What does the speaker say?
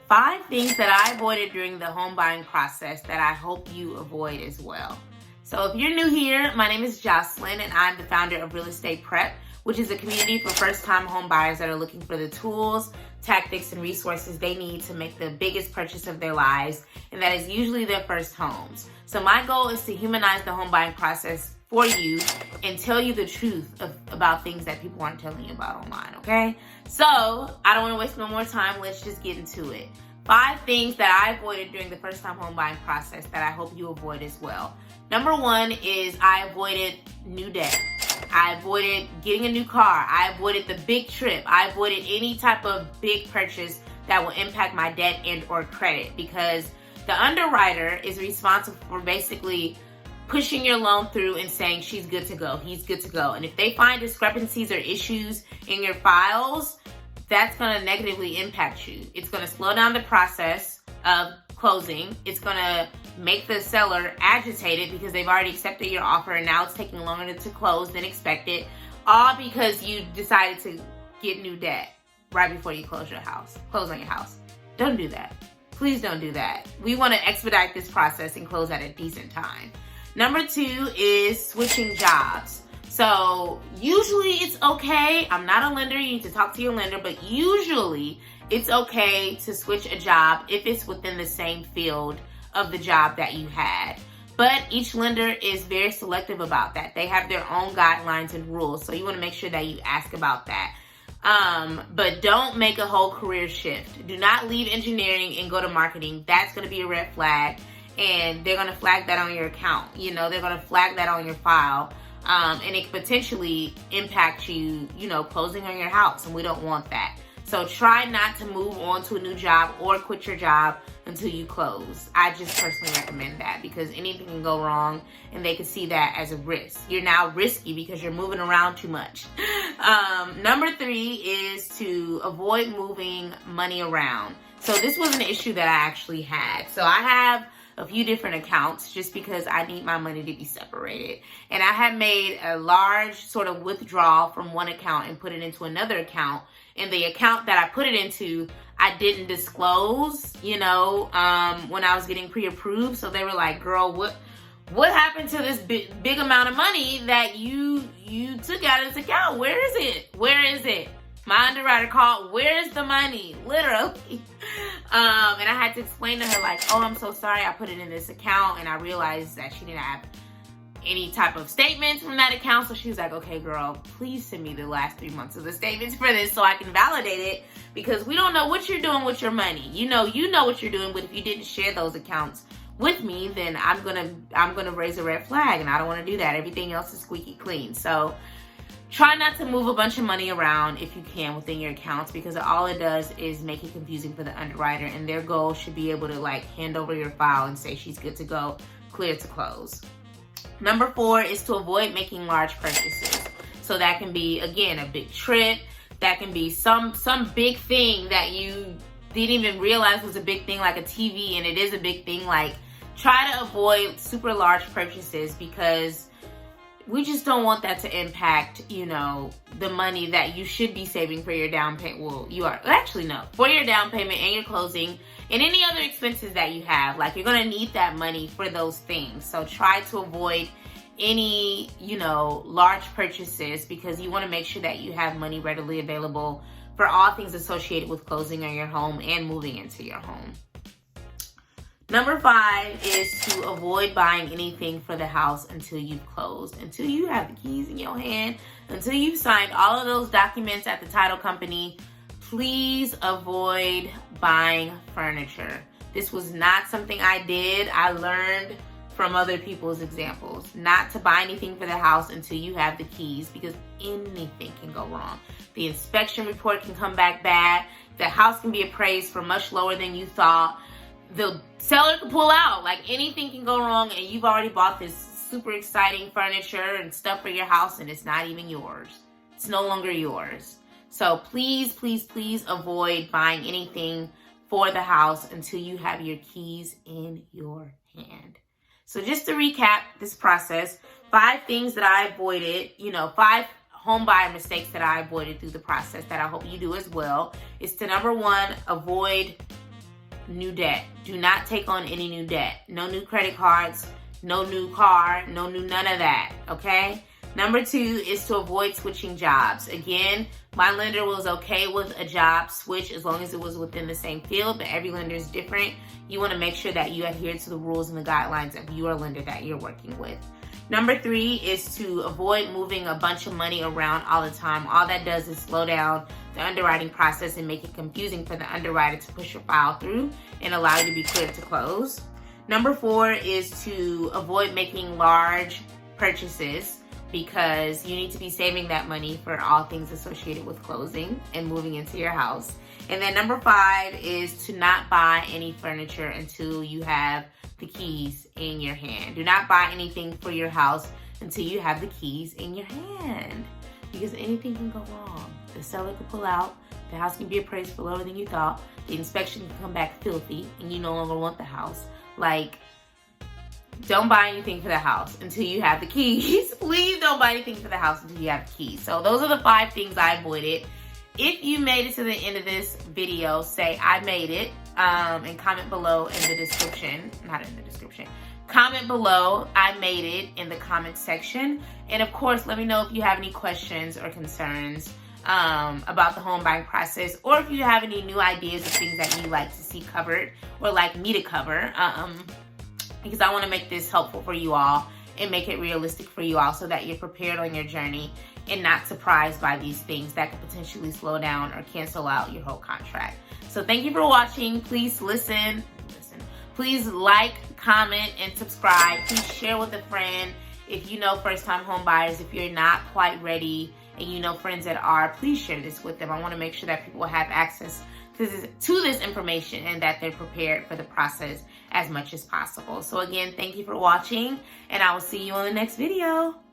5 things that I avoided during the home buying process that I hope you avoid as well. So if you're new here, my name is Jocelyn and I'm the founder of Real Estate Prep, which is a community for first-time home buyers that are looking for the tools, tactics, and resources they need to make the biggest purchase of their lives, and that is usually their first homes. So my goal is to humanize the home buying process for you and tell you the truth about things that people aren't telling you about online, okay? So I don't want to waste no more time. Let's just get into it. 5 things that I avoided during the first-time home buying process that I hope you avoid as well. Number 1 is I avoided new debt. I avoided getting a new car. I avoided the big trip. I avoided any type of big purchase that will impact my debt and or credit, because the underwriter is responsible for basically pushing your loan through and saying she's good to go, he's good to go. And if they find discrepancies or issues in your files, that's going to negatively impact you. It's going to slow down the process of closing. It's going to make the seller agitated because they've already accepted your offer and now it's taking longer to close than expected, all because you decided to get new debt right before you close on your house. Don't do that. Please don't do that. We want to expedite this process and close at a decent time. Number 2 is switching jobs. So usually it's okay. I'm not a lender. You need to talk to your lender, but usually it's okay to switch a job if it's within the same field of the job that you had. But each lender is very selective about that. They have their own guidelines and rules. So you want to make sure that you ask about that. But don't make a whole career shift. Do not leave engineering and go to marketing. That's going to be a red flag. And they're going to flag that on your account. You know, they're going to flag that on your file. And it could potentially impact you, closing on your house. And we don't want that. So try not to move on to a new job or quit your job until you close. I just personally recommend that because anything can go wrong and they can see that as a risk. You're now risky because you're moving around too much. Number 3 is to avoid moving money around. So this was an issue that I actually had. So I have a few different accounts just because I need my money to be separated. And I had made a large sort of withdrawal from one account and put it into another account. And the account that I put it into, I didn't disclose, when I was getting pre-approved. So they were like, girl, what happened to this big amount of money that you took out of this account? Where is it? My underwriter called, where's the money? Literally. And I had to explain to her like, oh, I'm so sorry. I put it in this account and I realized that she didn't have any type of statements from that account. So she was like, okay, girl, please send me the last 3 months of the statements for this so I can validate it, because we don't know what you're doing with your money. You know what you're doing, but if you didn't share those accounts with me, then I'm gonna raise a red flag, and I don't want to do that. Everything else is squeaky clean. So try not to move a bunch of money around if you can within your accounts, because all it does is make it confusing for the underwriter, and their goal should be able to hand over your file and say she's good to go, clear to close. Number 4 is to avoid making large purchases. So that can be, again, a big trip. That can be some big thing that you didn't even realize was a big thing, like a TV, and it is a big thing. Try to avoid super large purchases because we just don't want that to impact, the money that you should be saving for your down payment. Well, for your down payment and your closing and any other expenses that you have. You're going to need that money for those things. So try to avoid any, large purchases, because you want to make sure that you have money readily available for all things associated with closing on your home and moving into your home. Number 5 is to avoid buying anything for the house until you've closed, until you have the keys in your hand, until you've signed all of those documents at the title company. Please avoid buying furniture. This was not something I did. I learned from other people's examples not to buy anything for the house until you have the keys, because anything can go wrong. The inspection report can come back bad. The house can be appraised for much lower than you thought. The seller can pull out. Anything can go wrong, and you've already bought this super exciting furniture and stuff for your house, and it's not even yours. It's no longer yours. So please, please, please avoid buying anything for the house until you have your keys in your hand. So just to recap this process, 5 things that I avoided, 5 home buyer mistakes that I avoided through the process that I hope you do as well, is to, number 1, avoid new debt. Do not take on any new debt. No new credit cards, no new car, no new none of that, okay? Number 2 is to avoid switching jobs. Again, my lender was okay with a job switch as long as it was within the same field, but every lender is different. You want to make sure that you adhere to the rules and the guidelines of your lender that you're working with. Number 3 is to avoid moving a bunch of money around all the time. All that does is slow down the underwriting process and make it confusing for the underwriter to push your file through and allow you to be cleared to close. Number 4 is to avoid making large purchases, because you need to be saving that money for all things associated with closing and moving into your house. And then number 5 is to not buy any furniture until you have the keys in your hand. Do not buy anything for your house until you have the keys in your hand, because anything can go wrong. The seller could pull out, the house can be appraised for lower than you thought, the inspection can come back filthy, and you no longer want the house. Like, don't buy anything for the house until you have the keys. Please don't buy anything for the house until you have the keys. So those are the 5 things I avoided. If you made it to the end of this video, say I made it, and comment below in the description. Not in the description. Comment below, I made it, in the comment section. And of course, let me know if you have any questions or concerns about the home buying process, or if you have any new ideas of things that you'd like to see covered or like me to cover. Because I want to make this helpful for you all and make it realistic for you all so that you're prepared on your journey and not surprised by these things that could potentially slow down or cancel out your whole contract. So thank you for watching. Please listen. Please like, comment, and subscribe. Please share with a friend if you know first-time home buyers. If you're not quite ready and you know friends that are, please share this with them. I want to make sure that people have access to this information and that they're prepared for the process as much as possible. So again, thank you for watching, and I will see you on the next video.